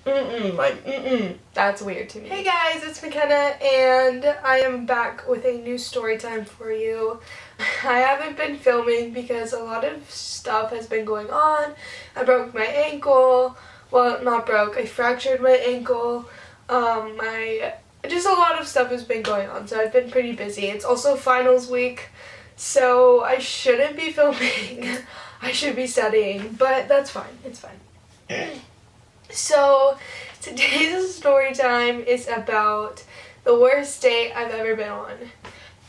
That's weird to me. Hey guys, it's McKenna, and I am back with a new story time for you. I haven't been filming because a lot of stuff has been going on. I broke my ankle. Well, not broke. I fractured my ankle. Just a lot of stuff has been going on, so I've been pretty busy. It's also finals week, so I shouldn't be filming. I should be studying, but that's fine. It's fine. So today's story time is about the worst date I've ever been on.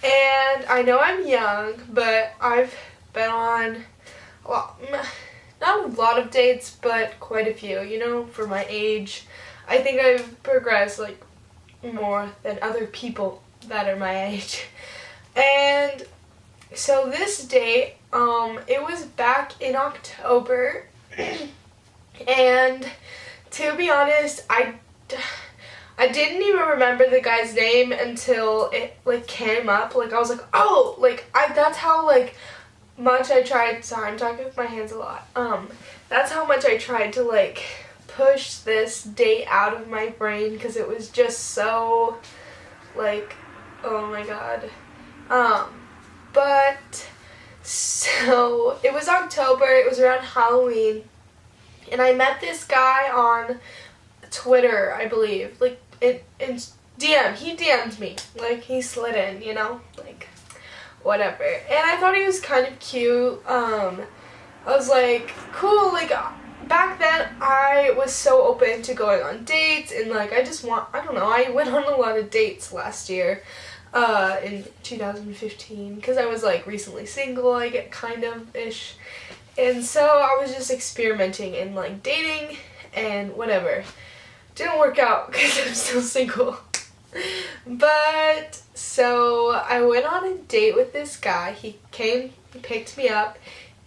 And I know I'm young, but I've been on, well, not a lot of dates, but quite a few. You know, for my age, I think I've progressed like more than other people that are my age. And so this date, it was back in October, and to be honest, I didn't even remember the guy's name until it like came up. Like I was like, oh, like that's how like much I tried. Sorry, I'm talking with my hands a lot. That's how much I tried to like push this date out of my brain because it was just so like, oh my god. But so it was October. It was around Halloween. And I met this guy on Twitter, I believe. Like, in DM. He DM'd me. Like, he slid in, you know? Like, whatever. And I thought he was kind of cute. I was like, cool. Like, back then, I was so open to going on dates. And, like, I don't know. I went on a lot of dates last year. In 2015. Because I was, like, recently single, I get kind of-ish. And so I was just experimenting in like dating and whatever. Didn't work out because I'm still single. But so I went on a date with this guy. He came, he picked me up,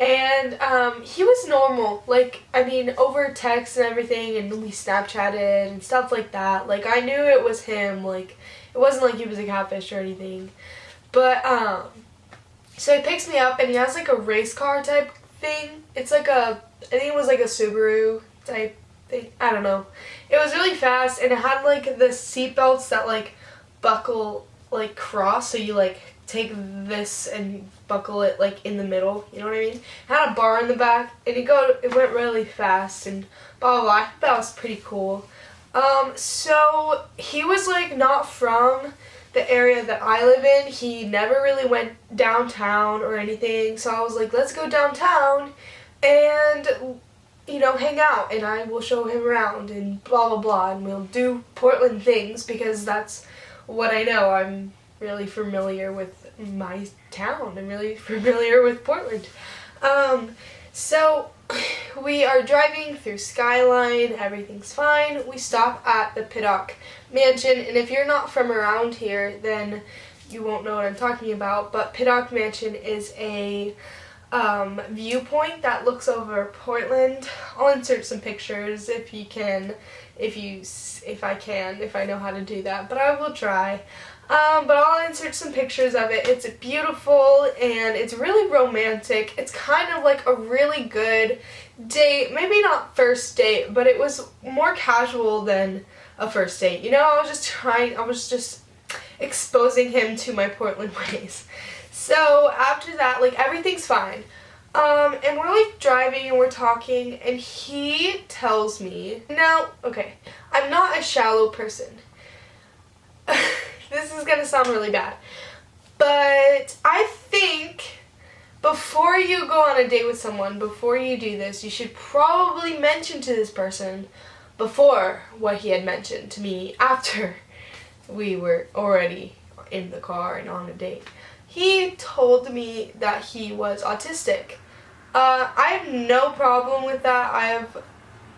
and he was normal. Like, I mean, over text and everything, and we Snapchatted and stuff like that. Like, I knew it was him. Like, it wasn't like he was a catfish or anything. But so he picks me up, and he has like a race car type thing. It's like I think it was like a Subaru type thing. I don't know. It was really fast, and it had like the seat belts that like buckle like cross, so you like take this and buckle it like in the middle. You know what I mean? It had a bar in the back, and it went really fast and blah blah blah. I thought that was pretty cool. So he was like not from the area that I live in. He never really went downtown or anything, so I was like, let's go downtown and, you know, hang out, and I will show him around and blah blah blah, and we'll do Portland things because that's what I know. I'm really familiar with my town. I'm really familiar with Portland. So we are driving through Skyline, everything's fine. We stop at the Pittock Mansion, and if you're not from around here, then you won't know what I'm talking about, but Pittock Mansion is a viewpoint that looks over Portland. I'll insert some pictures if I know how to do that, but I will try. But I'll insert some pictures of it. It's beautiful and it's really romantic. It's kind of like a really good date. Maybe not first date, but it was more casual than a first date. You know, I was just exposing him to my Portland ways. So after that, like, everything's fine. And we're like driving and we're talking, and he tells me, now, okay, I'm not a shallow person. This is gonna sound really bad, but I think before you go on a date with someone, before you do this, you should probably mention to this person before what he had mentioned to me after we were already in the car and on a date. He told me that he was autistic. I have no problem with that.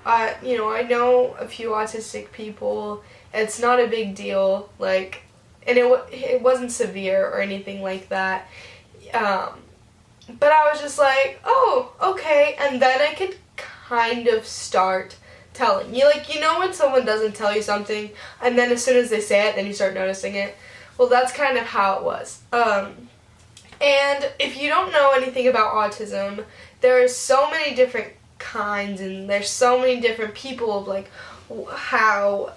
I know a few autistic people. It's not a big deal, like, and it wasn't severe or anything like that. But I was just like, oh, okay, and then I could kind of start telling you, like, you know when someone doesn't tell you something, and then as soon as they say it, then you start noticing it? Well, that's kind of how it was. And if you don't know anything about autism, there are so many different kinds, and there's so many different people of like how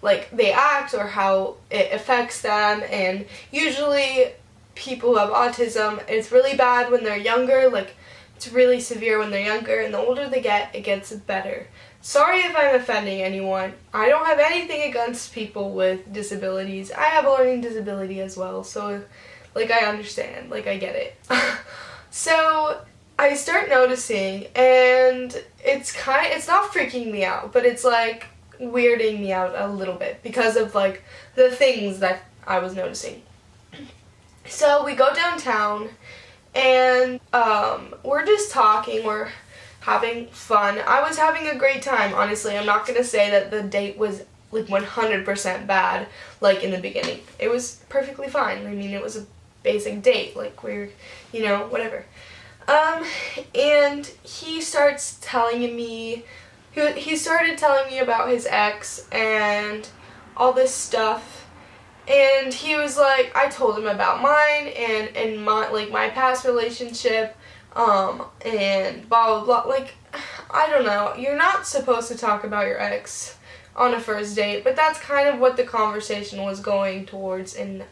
like they act or how it affects them. And usually people who have autism, it's really bad when they're younger, like it's really severe when they're younger, and the older they get, it gets better. Sorry if I'm offending anyone. I don't have anything against people with disabilities. I have a learning disability as well, so like I understand, like I get it. So I start noticing, and it's not freaking me out, but it's like weirding me out a little bit because of like the things that I was noticing. So we go downtown, and we're just talking, we're having fun. I was having a great time, honestly. I'm not gonna say that the date was like 100% bad, like in the beginning. It was perfectly fine. I mean, it was a basic date, like we're, you know, whatever. And he starts telling me, he started telling me about his ex and all this stuff. And he was like, I told him about mine and my, like, my past relationship, and blah, blah, blah. Like, I don't know. You're not supposed to talk about your ex on a first date, but that's kind of what the conversation was going towards, and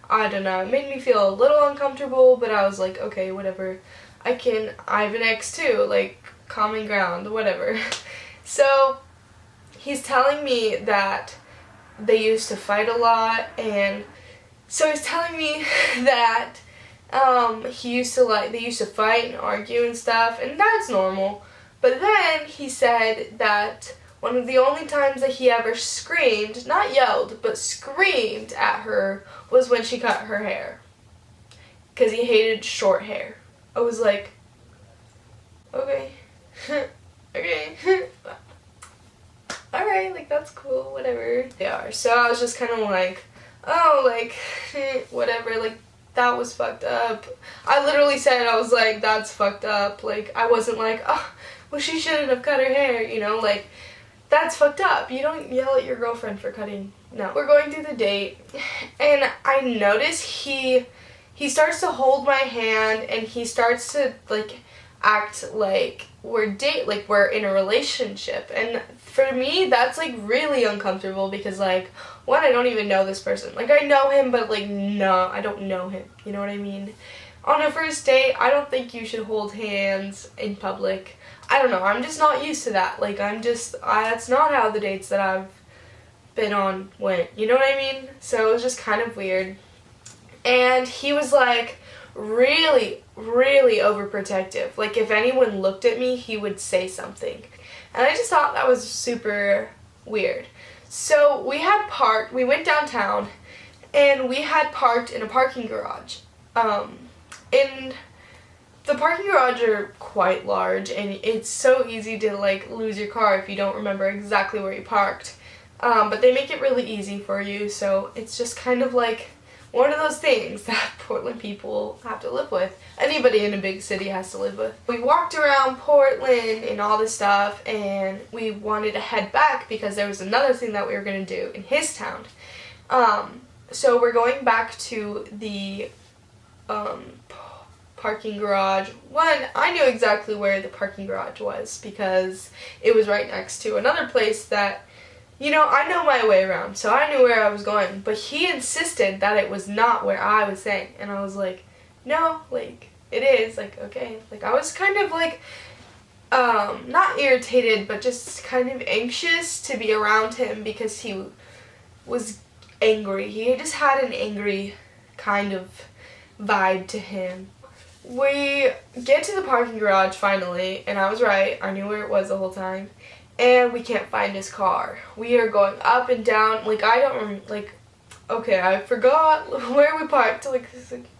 I don't know. It made me feel a little uncomfortable, but I was like, okay, whatever. I have an ex too, like, common ground, whatever. So, he's telling me that they used to fight a lot, and so he's telling me that they used to fight and argue and stuff, and that's normal. But then he said that one of the only times that he ever screamed, not yelled, but screamed at her was when she cut her hair, because he hated short hair. I was like, okay, okay. Alright, like, that's cool, whatever. They are. So I was just kind of like, oh, like, whatever, like, that was fucked up. I literally said, I was like, that's fucked up. Like, I wasn't like, oh, well, she shouldn't have cut her hair, you know, like, that's fucked up. You don't yell at your girlfriend for cutting. No. We're going through the date, and I notice he starts to hold my hand, and he starts to, like, act like we're in a relationship. And for me, that's like really uncomfortable because, like, one, I don't even know this person. Like, I know him, but like, no, I don't know him. You know what I mean? On a first date, I don't think you should hold hands in public. I don't know, I'm just not used to that. Like, that's not how the dates that I've been on went. You know what I mean? So it was just kind of weird. And he was like really, really overprotective. Like, if anyone looked at me, he would say something. And I just thought that was super weird. So we went downtown, and we had parked in a parking garage. And the parking garage are quite large, and it's so easy to, like, lose your car if you don't remember exactly where you parked. But they make it really easy for you, so it's just kind of like one of those things that Portland people have to live with. Anybody in a big city has to live with. We walked around Portland and all this stuff, and we wanted to head back because there was another thing that we were going to do in his town. So we're going back to the parking garage. One, I knew exactly where the parking garage was because it was right next to another place that, you know, I know my way around, so I knew where I was going, but he insisted that it was not where I was saying, and I was like, no, like, it is, like, okay. Like, I was kind of, like, not irritated, but just kind of anxious to be around him because he was angry. He just had an angry kind of vibe to him. We get to the parking garage finally, and I was right, I knew where it was the whole time. And we can't find his car. We are going up and down. Like, I don't, like, okay, I forgot where we parked. Like,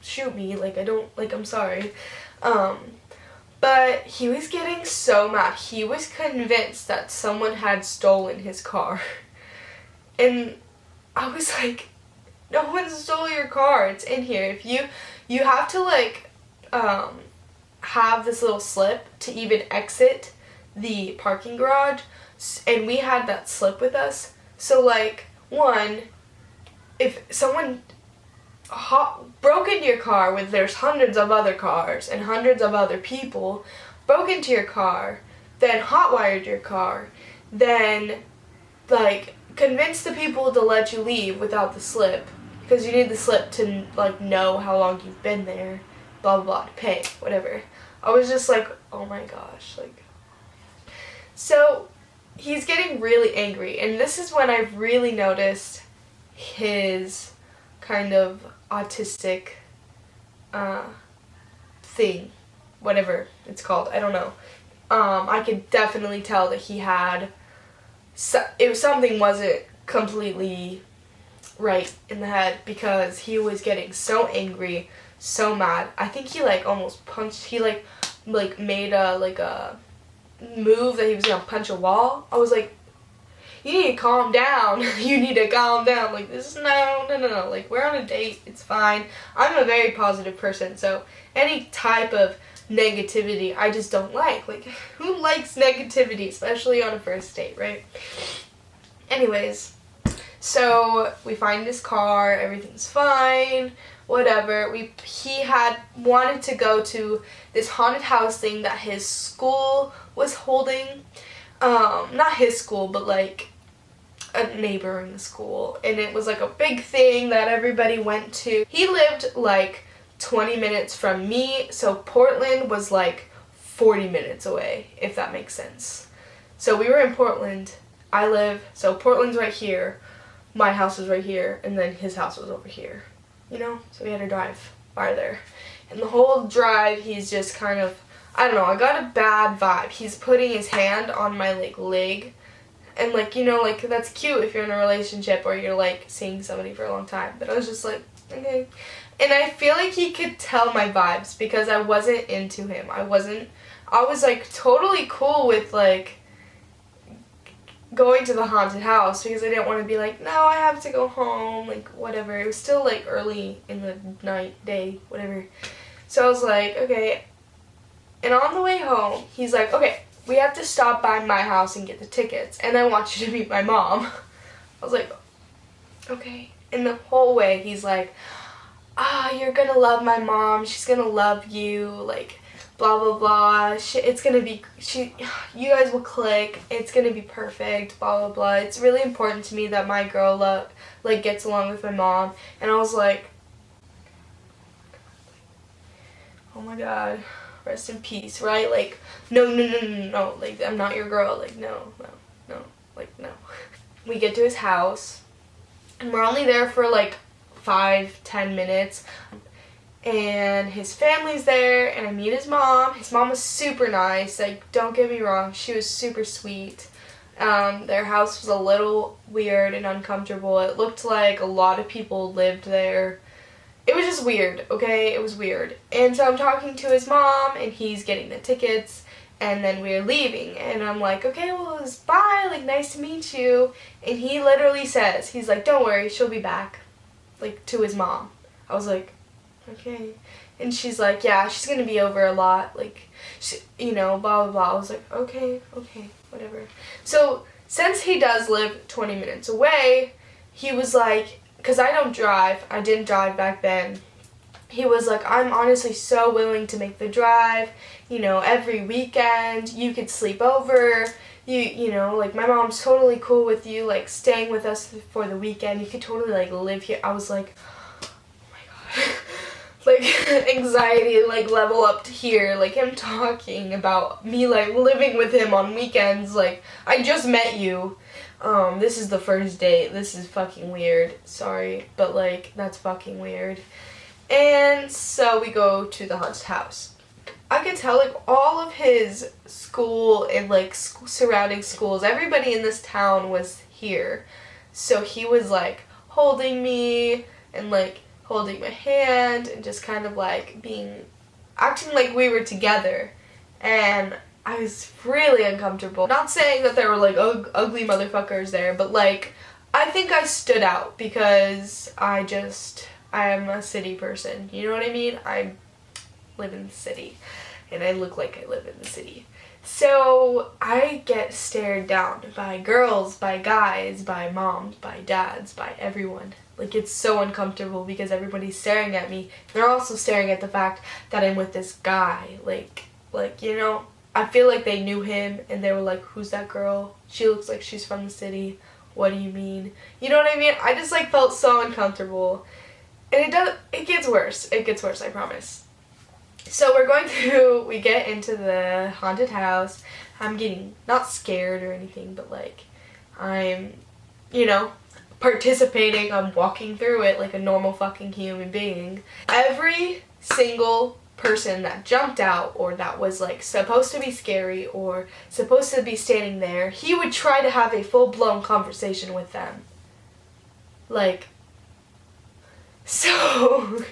shoot me. Like, I don't, like, I'm sorry. But he was getting so mad. He was convinced that someone had stolen his car. And I was like, no one stole your car. It's in here. If you have to, like, have this little slip to even exit the parking garage, and we had that slip with us. So, like, one, if someone broke into your car there's hundreds of other cars and hundreds of other people broke into your car, then hotwired your car, then like convinced the people to let you leave without the slip, because you need the slip to like know how long you've been there, blah blah blah, to pay, whatever. I was just like, oh my gosh, like. So he's getting really angry, and this is when I've really noticed his kind of autistic thing, whatever it's called, I don't know. I could definitely tell that he had, if something wasn't completely right in the head, because he was getting so angry, so mad. I think he like almost punched, he like made a move that he was gonna punch a wall. I was like, you need to calm down. You need to calm down. Like, this is no. Like, we're on a date. It's fine. I'm a very positive person, so any type of negativity I just don't like. Like, who likes negativity, especially on a first date, right? Anyways, so we find his car. Everything's fine. Whatever. He had wanted to go to this haunted house thing that his school was holding. Not his school, but like a neighboring school, and it was like a big thing that everybody went to. He lived like 20 minutes from me, so Portland was like 40 minutes away, if that makes sense. So we were in Portland. So Portland's right here, my house was right here, and then his house was over here, you know? So we had to drive farther. And the whole drive, he's just kind of, I don't know, I got a bad vibe. He's putting his hand on my like leg, and like, you know, like that's cute if you're in a relationship or you're like seeing somebody for a long time. But I was just like, okay. And I feel like he could tell my vibes because I wasn't into him. I was like totally cool with like going to the haunted house because I didn't want to be like, no, I have to go home, like whatever. It was still like early in the night, day, whatever. So I was like, okay. And on the way home, he's like, okay, we have to stop by my house and get the tickets, and I want you to meet my mom. I was like, okay. And the whole way, he's like, you're gonna love my mom, she's gonna love you, like, blah, blah, blah, it's gonna be, you guys will click, it's gonna be perfect, blah, blah, blah. It's really important to me that my girl, like, gets along with my mom. And I was like, oh my god. Rest in peace, right? Like, no, like, I'm not your girl, like, no, like, no. We get to his house, and we're only there for, like, 5-10 minutes, and his family's there, and I meet his mom. His mom was super nice, like, don't get me wrong, she was super sweet. Their house was a little weird and uncomfortable. It looked like a lot of people lived there. It was just weird, okay? It was weird. And so I'm talking to his mom, and he's getting the tickets, and then we're leaving. And I'm like, okay, well, bye, like, nice to meet you. And he literally says, he's like, don't worry, she'll be back, like, to his mom. I was like, okay. And she's like, yeah, she's gonna be over a lot, like, you know, blah, blah, blah. I was like, okay, whatever. So since he does live 20 minutes away, he was like, because I don't drive, I didn't drive back then, he was like, I'm honestly so willing to make the drive, you know, every weekend, you could sleep over, you know, like, my mom's totally cool with you, like, staying with us for the weekend, you could totally, like, live here. I was like, oh my god, like, anxiety, like, level up to here, like, him talking about me, like, living with him on weekends, like, I just met you. This is the first date. This is fucking weird. Sorry, but like, that's fucking weird. And so we go to the haunted house. I could tell like all of his school and like surrounding schools, everybody in this town was here. So he was like holding me and like holding my hand and just kind of like acting like we were together. And I was really uncomfortable. Not saying that there were like ugly motherfuckers there, but like I think I stood out because I am a city person. You know what I mean? I live in the city and I look like I live in the city. So I get stared down by girls, by guys, by moms, by dads, by everyone. Like, it's so uncomfortable because everybody's staring at me. They're also staring at the fact that I'm with this guy. Like, you know, I feel like they knew him and they were like, who's that girl? She looks like she's from the city. What do you mean? You know what I mean? I just like felt so uncomfortable. And it gets worse. It gets worse, I promise. So we get into the haunted house. I'm getting, not scared or anything, but like, I'm, participating. I'm walking through it like a normal fucking human being. Every single person that jumped out or that was like supposed to be scary or supposed to be standing there, he would try to have a full-blown conversation with them. Like, so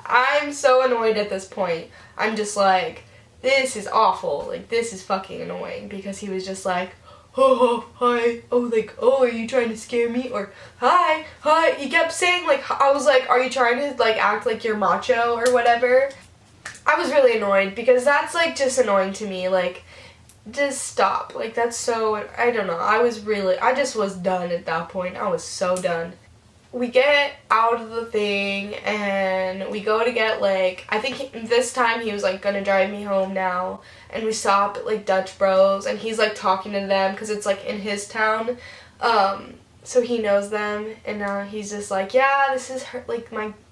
I'm so annoyed at this point. I'm just like, this is awful. Like, this is fucking annoying because he was just like, oh, hi, oh, like, oh, are you trying to scare me? Or, hi. He kept saying, like, I was like, are you trying to, like, act like you're macho or whatever? I was really annoyed because that's, like, just annoying to me. Like, just stop. Like, that's so, I don't know. I just was done at that point. I was so done. We get out of the thing and we go to get, like, I think this time he was, like, gonna drive me home now. And we stop at, like, Dutch Bros and he's, like, talking to them because it's, like, in his town. So he knows them and he's just like, yeah, this is her, like,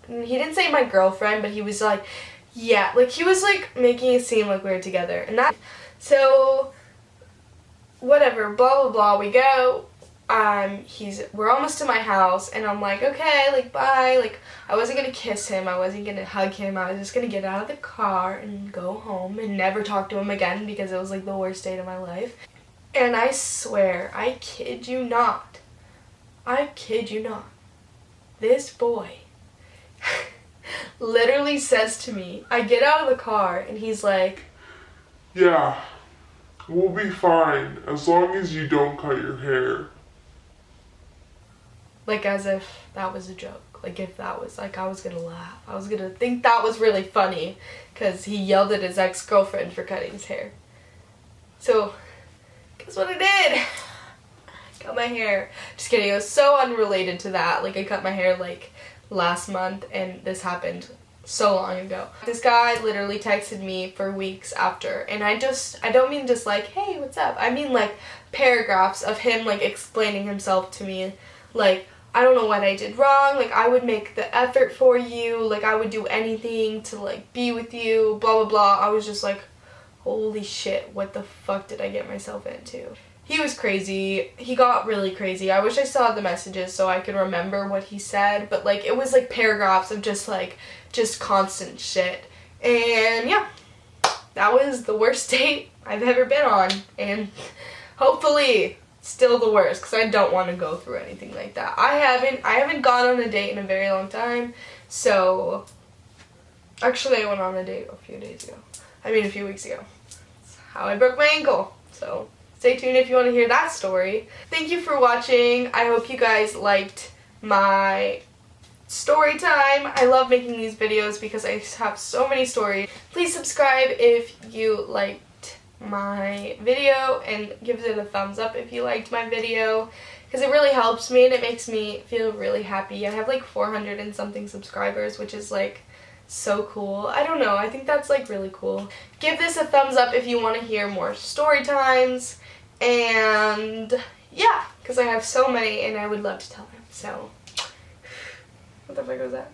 he didn't say my girlfriend, but he was like, yeah, like, he was, like, making it seem like we were together. And so, whatever, blah, blah, blah, we go. We're almost to my house, and I'm like, okay, like, bye. Like, I wasn't gonna kiss him, I wasn't gonna hug him, I was just gonna get out of the car and go home and never talk to him again because it was, like, the worst date of my life. And I swear, I kid you not, this boy literally says to me, I get out of the car, and he's like, yeah, we'll be fine as long as you don't cut your hair. Like, as if that was a joke. Like, if that was, like, I was gonna laugh. I was gonna think that was really funny because he yelled at his ex-girlfriend for cutting his hair. So, guess what I did? Cut my hair. Just kidding, it was so unrelated to that. Like, I cut my hair, like, last month and this happened so long ago. This guy literally texted me for weeks after, and I don't mean just like, hey, what's up? I mean, like, paragraphs of him, like, explaining himself to me. Like, I don't know what I did wrong, like, I would make the effort for you, like, I would do anything to, like, be with you, blah, blah, blah. I was just like, holy shit, what the fuck did I get myself into? He was crazy. He got really crazy. I wish I still had the messages so I could remember what he said, but, like, it was, like, paragraphs of just constant shit. And, yeah, that was the worst date I've ever been on, and hopefully still the worst, because I don't want to go through anything like that. I haven't gone on a date in a very long time, so, actually I went on a date a few weeks ago. That's how I broke my ankle, so stay tuned if you want to hear that story. Thank you for watching. I hope you guys liked my story time. I love making these videos because I have so many stories. Please subscribe if you liked my video and give it a thumbs up if you liked my video because it really helps me and it makes me feel really happy. I have like 400 and something subscribers, which is like so cool. I don't know, I think that's like really cool. Give this a thumbs up if you want to hear more story times, and yeah, because I have so many and I would love to tell them. So what the fuck was that?